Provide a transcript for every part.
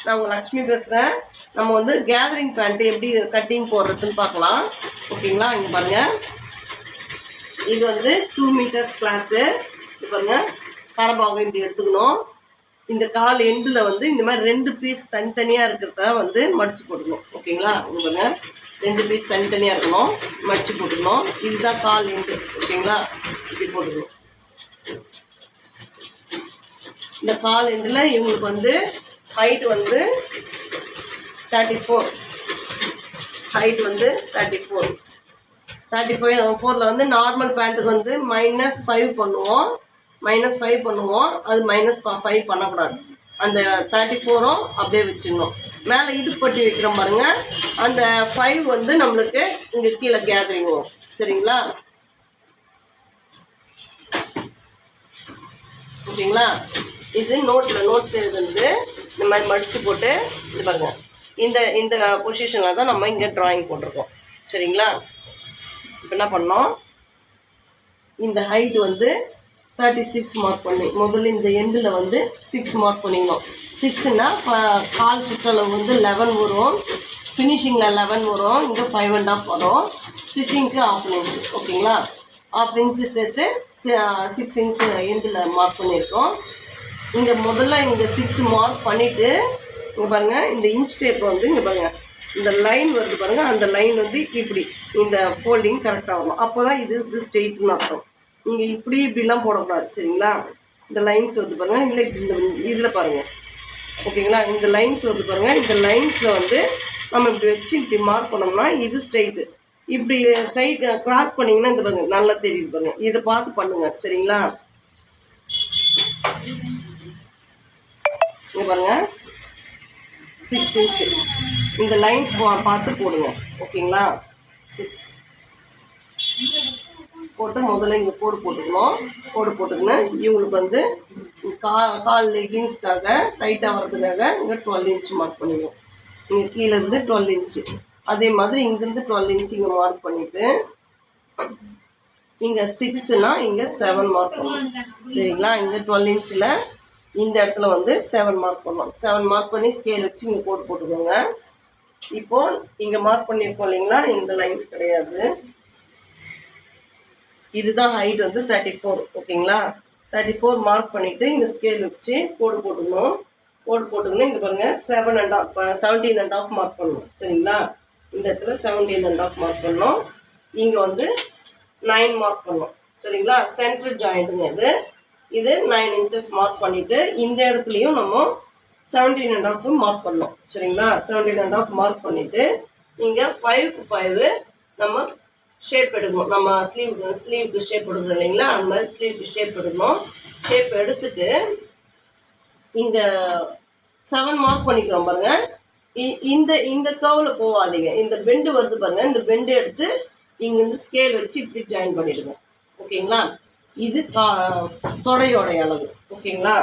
நான் உங்கள் லக்ஷ்மி பேசுகிறேன். நம்ம வந்து கேதரிங் பேண்ட்டு எப்படி கட்டிங் போடுறதுன்னு பார்க்கலாம். ஓகேங்களா? இங்கே பாருங்கள், இது வந்து 2 மீட்டர்ஸ் கிளாத்து. இது பாருங்கள், கரபாகம் இப்படி எடுத்துக்கணும். இந்த கால் எண்டில் வந்து இந்த மாதிரி 2 பீஸ் தனித்தனியாக இருக்கிறத வந்து மடித்து போட்டுக்கணும். ஓகேங்களா? இங்கே பாருங்கள், 2 பீஸ் தனித்தனியாக இருக்கணும், மடித்து போட்டுக்கணும். இதுதான் கால் எண்டு. ஓகேங்களா? இப்படி போட்டுக்கணும். இந்த கால் எண்டில் இவங்களுக்கு வந்து ஹைட் வந்து 34, ஹைட் வந்து 34 வந்து நார்மல் பேண்ட்டுக்கு வந்து -5 பண்ணுவோம். -5 பண்ணுவோம். அது -5 பண்ணக்கூடாது. அந்த 34ம் அப்படியே வச்சுக்கணும். மேலே இடுப்பட்டி வைக்கிறோம் பாருங்க, அந்த 5 வந்து நம்மளுக்கு இங்கே கீழே கேதரிங் வரும். சரிங்களா? ஓகேங்களா? இது நோட்ஸ் எழுதுறது இந்த மாதிரி மடித்து போட்டு இது பாருங்க, இந்த பொசிஷனில் தான் நம்ம இங்கே ட்ராயிங் போட்டிருக்கோம். சரிங்களா? இப்போ என்ன பண்ணோம், இந்த ஹைட் வந்து 36 மார்க் பண்ணி முதல்ல இந்த எண்டில் வந்து 6 மார்க் பண்ணிக்கணும். 6ன்னா கால் சுற்றளவு வந்து 11 வரும், ஃபினிஷிங்கில் 11 வரும், இங்கே 5.5 வரும், ஸ்டிச்சிங்க்கு 1/2 இன்ச்சு. ஓகேங்களா? 1/2 இன்ச்சு சேர்த்து 6 இன்ச்சு எண்டில் மார்க் பண்ணியிருக்கோம். இங்கே முதல்ல இங்கே 6 மார்க் பண்ணிவிட்டு இங்கே பாருங்கள், இந்த இன்ச் டேப் வந்து இங்கே பாருங்கள், இந்த லைன் வருது பாருங்கள், அந்த லைன் வந்து இப்படி இந்த ஃபோல்டிங் கரெக்டாக வரணும். அப்போ தான் இது ஸ்ட்ரெயிட்னு அர்த்தம். நீங்கள் இப்படிலாம் போடக்கூடாது. சரிங்களா? இந்த லைன்ஸ் வருது பாருங்கள், இல்லை இந்த இதில் பாருங்கள். ஓகேங்களா? இந்த லைன்ஸ் வருது பாருங்கள், இந்த லைன்ஸில் வந்து நம்ம இப்படி வச்சு இப்படி மார்க் பண்ணோம்னா இது ஸ்ட்ரைட்டு. இப்படி ஸ்ட்ரைட் கிராஸ் பண்ணிங்கன்னா இந்த பாருங்கள் நல்லா தெரியுது பாருங்கள். இதை பார்த்து பண்ணுங்கள். சரிங்களா? இங்கே பாருங்கள், 6 இன்ச்சு இந்த லைன்ஸ் பார்த்து போடுங்க. ஓகேங்களா? 6 போட்டு முதல்ல இங்கே கோடு போட்டுக்கணும். இவங்களுக்கு வந்து கால் லெகின்ஸ்க்காக டைட்டாக வர்றதுக்காக இங்கே 12 இன்ச்சு மார்க் பண்ணிடுவோம். இங்கே கீழேருந்து 12 இன்ச்சு, அதே மாதிரி இங்கேருந்து 12 இன்ச்சு இங்கே மார்க் பண்ணிவிட்டு இங்கே 6னா இங்கே 7 மார்க் பண்ணணும். சரிங்களா? இங்கே 12 இன்ச்சில் இந்த இடத்துல வந்து 7 மார்க் பண்ணணும். 7 மார்க் பண்ணி ஸ்கேல் வச்சு இங்கே கோடு போட்டுக்கோங்க. இப்போது இங்கே மார்க் பண்ணியிருக்கோம் இல்லைங்களா, இந்த லைன்ஸ் கிடையாது. இதுதான் ஹைட் வந்து 34. ஓகேங்களா? 34 மார்க் பண்ணிவிட்டு இங்கே ஸ்கேல் வச்சு கோடு போட்டுக்கணும். இங்கே பாருங்கள் 17.5 மார்க் பண்ணணும். சரிங்களா? இந்த இடத்துல 17.5 மார்க் பண்ணணும். இங்கே வந்து 9 மார்க் பண்ணணும். சரிங்களா? சென்ட்ரல் ஜாயிண்ட்டுங்க இது 9 இன்ச்சஸ் மார்க் பண்ணிவிட்டு இந்த இடத்துலையும் நம்ம 17.5 மார்க் பண்ணணும். சரிங்களா? 17.5 மார்க் பண்ணிவிட்டு இங்கே 5க்கு 5 நம்ம ஷேப் எடுக்கணும். நம்ம ஸ்லீவுக்கு ஷேப் எடுக்கணும் இல்லைங்களா, அந்த மாதிரி ஸ்லீவுக்கு ஷேப் எடுக்கணும். ஷேப் எடுத்துட்டு இங்கே 7 மார்க் பண்ணிக்கிறோம் பாருங்கள். இந்த கர்வில் போகாதீங்க, இந்த பெண்டு வருது பாருங்கள், இந்த பெண்டு எடுத்து இங்கேருந்து ஸ்கேல் வச்சு இப்படி ஜாயின் பண்ணிவிடுங்க. ஓகேங்களா? இது தொடையோடைய அளவு. ஓகேங்களா?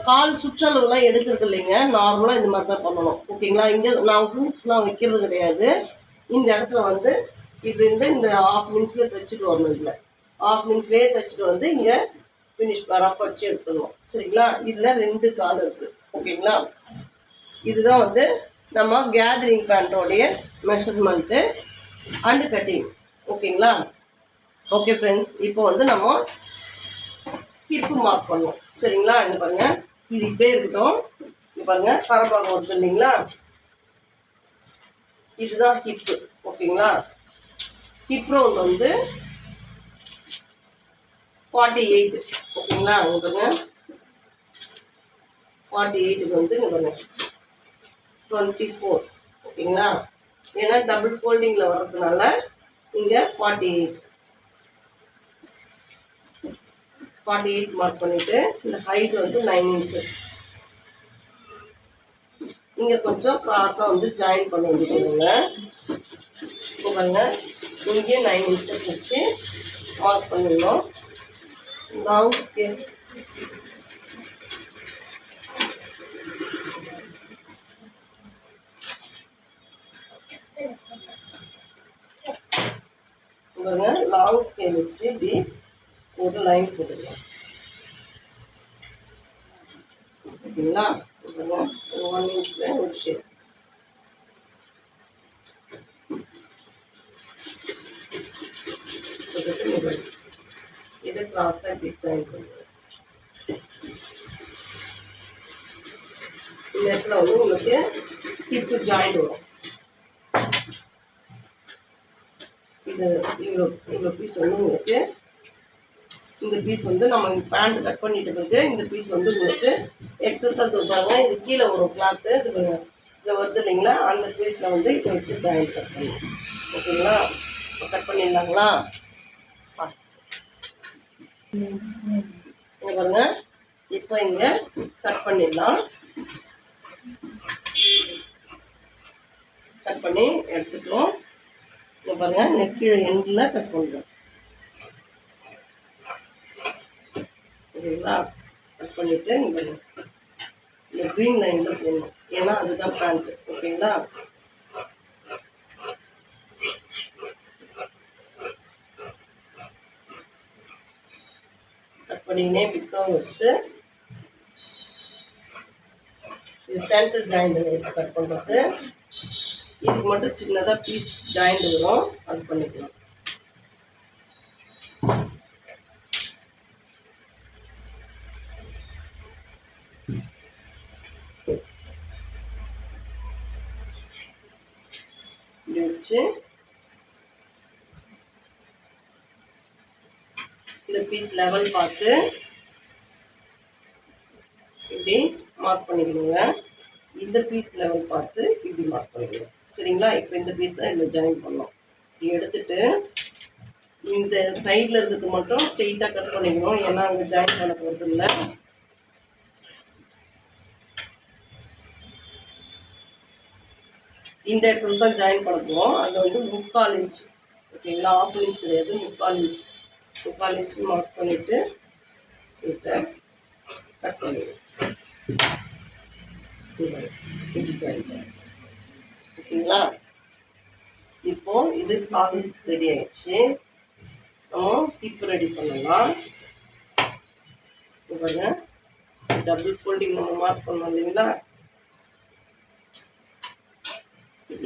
கால் சுற்றளவுலாம் எடுக்கிறது இல்லைங்க, நார்மலாக இந்த மாதிரி தான் பண்ணணும். ஓகேங்களா? இங்கே நான் ஹூக்ஸ்லாம் வைக்கிறது கிடையாது. இந்த இடத்துல வந்து இப்படி இருந்து இந்த 1/2 இன்ச்சில் தைச்சிட்டு வரணும். இதில் 1/2 இன்ச்லேயே தைச்சிட்டு வந்து இங்கே ஃபினிஷ் ரஃப் அடிச்சு எடுத்துடணும். சரிங்களா? இதில் 2 கால் இருக்குது. ஓகேங்களா? இதுதான் வந்து நம்ம கேதரிங் பேண்ட்டோடைய மெஷர்மெண்ட்டு அண்டு கட்டிங். ஓகேங்களா? ஓகே ஃப்ரெண்ட்ஸ், இப்போ வந்து நம்ம ஹிப்பு மார்க் பண்ணுவோம். சரிங்களா? இங்கே பாருங்கள், இது இப்படியே இருக்கட்டும். இங்கே பாருங்கள், கரபாகம் வருது இல்லைங்களா, இதுதான் ஹிப்பு. ஓகேங்களா? ஹிப் ரவுண்ட் வந்து 48. ஓகேங்களா? இங்கே பாருங்கள், 48க்கு வந்து இங்கே பாருங்கள் 24. ஓகேங்களா? ஏன்னா டபுள் ஃபோல்டிங்கில் வர்றதுனால இங்கே 48 மார்க் பண்ணிவிட்டு இந்த ஹைட் வந்து 9 இன்ச்சஸ் இங்கே கொஞ்சம் கிராஸாக வந்து ஜாயின் பண்ணி வந்துடுங்க. இப்போ பாருங்கள், இங்கே 9 இன்ச்சஸ் வச்சு மார்க் பண்ணிடணும். லாங் ஸ்கேல் லாங் ஸ்கேல் வச்சு இப்படி ஒரு லைன் போட்டுக்கலாம். ஓகேங்களா? 1 இன்ச்சில் ஒரு ஷேப். இதை கிராஸாக இப்படி ஜாயின் பண்ணுவோம். இந்த இடத்துல வந்து உங்களுக்கு ஹிப்பு ஜாயின் வரும். இது இவ்வளோ பீஸ் வந்து உங்களுக்கு, இந்த பீஸ் வந்து நம்ம பேண்ட் கட் பண்ணிட்டு பிறகு இந்த பீஸ் வந்து உங்களுக்கு எக்ஸஸாக தூப்பாங்க. இது கீழே வரும் கிளாத்து, இது வருது இல்லைங்களா, அந்த பீஸில் வந்து இதை வச்சு ஜாயின் கட் பண்ணலாம். ஓகேங்களா? இப்போ கட் பண்ணிடலாங்களா? இங்கே பாருங்க, இப்போ இங்கே கட் பண்ணிடலாம். கட் பண்ணி எடுத்துக்கிறோம். இங்கே பாருங்கள், நெக்கு எண்டில் கட் பண்ணுறோம். ஓகேங்களா? கட் பண்ணிவிட்டு இந்த க்ரீன் லைனில் போடணும், ஏன்னா அதுதான் பேண்ட்டு. ஓகேங்களா? கட் பண்ணினே பிக்கம் வச்சுட்டு இது சென்டர் ஜாயிண்ட் கட் பண்ணுறது. இதுக்கு மட்டும் சின்னதாக பீஸ் ஜாயிண்ட் வரும், அது பண்ணிக்கலாம். இப்படி வச்சு இந்த பீஸ் லெவல் பார்த்து இப்படி மார்க் பண்ணிக்கணுங்க. இந்த பீஸ் லெவல் பார்த்து இப்படி மார்க் பண்ணிக்கணும். சரிங்களா? இப்போ இந்த பீஸ் தான் இதில் ஜாயின் பண்ணோம். இப்படி எடுத்துட்டு இந்த சைடில் இருக்கிறது மட்டும் ஸ்ட்ரெயிட்டாக கட் பண்ணிக்கணும், ஏன்னா அங்கே ஜாயின் பண்ண போகிறது இல்லை. இந்த இடத்துல தான் ஜாயின் பண்ண போகிறோம். அது வந்து 3/4 இன்ச். ஓகேங்களா? 1/2 இன்ச் கிடையாது, 3/4 இன்ச். 3/4 இன்ச் மார்க் பண்ணிவிட்டு இதை கட் பண்ணிடுவோம். இப்படி ஜாயின் பண்ண. ஓகேங்களா? இப்போது இது கால் ரெடி ஆகிடுச்சு. நம்ம ஹிப் ரெடி பண்ணலாம். பாருங்க, டபுள் ஃபோல்டிங் நம்ம மார்க் பண்ணோம் இல்லைங்களா,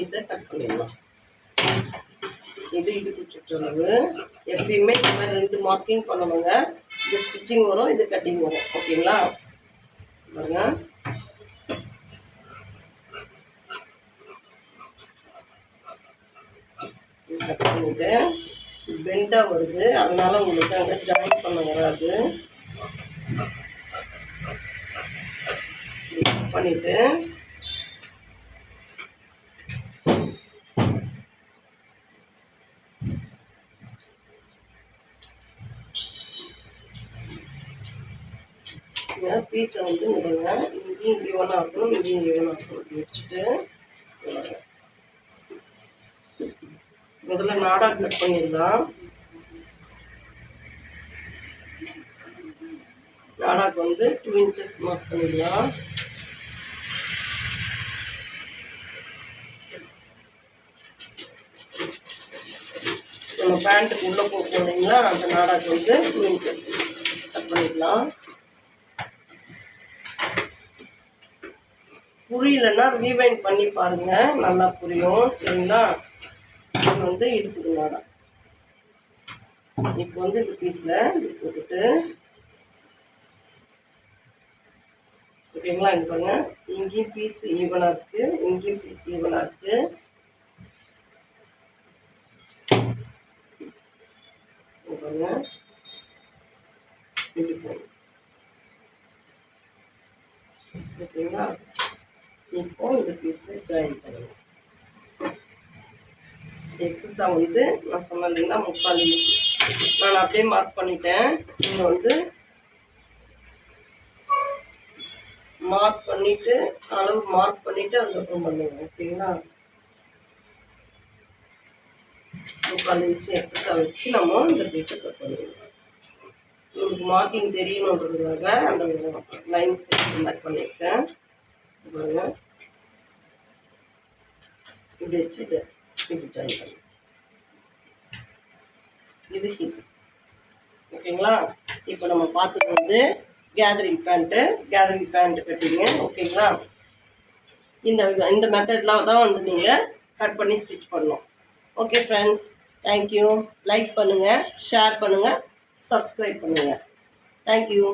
இதை கட் பண்ணிடலாம். இது இடுப்பு சுற்றளவு. எப்பயுமே இந்த மாதிரி 2 மார்க்கிங் பண்ணணுங்க. இது ஸ்டிச்சிங் வரும், இது கட்டிங் வரும். ஓகேங்களா? பாருங்க, கட் பண்ணிட்டு பெண்டாக வருது, அதனால உங்களுக்கு அங்கே ஜாயின் பண்ண வராது. பண்ணிட்டு பீஸை வந்து இங்கேயும் ஈவனாக இருக்கணும், இங்கேயும் ஈவனாக இருக்கணும். வச்சுட்டு முதல்ல நாடா கட் பண்ணிடலாம். நாடாக்கு வந்து 2 இன்ச்சஸ் மார்க் பண்ணிடலாம். நம்ம பேண்ட்டுக்கு உள்ளே போகும் இல்லைங்களா, அந்த நாடாக்கு வந்து 2 இன்ச்சஸ் கட் பண்ணிடலாம். புரியலன்னா ரீவைண்ட் பண்ணி பாருங்க, நல்லா புரியும். சரிங்களா? இது வந்து இடுப்புக்கு நாடா. இப்போ வந்து இந்த பீஸில் இது போட்டுட்டு, ஓகேங்களா? இங்கே பாருங்க, இங்கேயும் பீஸ் ஈவனாக இருக்குது, இங்கேயும் பீஸ் ஈவனாக இருக்குது. பாருங்க, இப்படி போகும். ஓகேங்களா? இப்போ இந்த பீஸை ஜாயின் பண்ணணும். எக்ஸஸாக வந்து நான் சொன்னேன் இல்லைங்களா, 3/4 இன்ச் நான் அப்படியே மார்க் பண்ணிட்டேன். நீங்கள் வந்து மார்க் பண்ணிவிட்டு அளவு மார்க் பண்ணிவிட்டு அதுக்கப்புறம் பண்ணுங்க. ஓகேங்களா? 3/4 இன்ச் எக்ஸஸாக வச்சு நம்ம இந்த பீஸை கட் பண்ணிடுவோம். உங்களுக்கு மார்க்கிங் தெரியணுன்றதுக்காக அந்த லைன்ஸ் கட் பண்ணியிருக்கேன். பாருங்க, இப்படி வச்சுட்டு இப்படி ஜாயின் பண்ணி இது ஹிப். ஓகேங்களா? இப்போ நம்ம பார்த்துட்டு வந்து கேதரிங் பேண்ட்டு கட்டிங்க. ஓகேங்களா? இந்த மெத்தட்லாம் தான் வந்து நீங்கள் கட் பண்ணி ஸ்டிச் பண்ணணும். Okay friends, thank you. லைக் பண்ணுங்கள், ஷேர் பண்ணுங்கள், சப்ஸ்கிரைப் பண்ணுங்கள். தேங்க்யூ.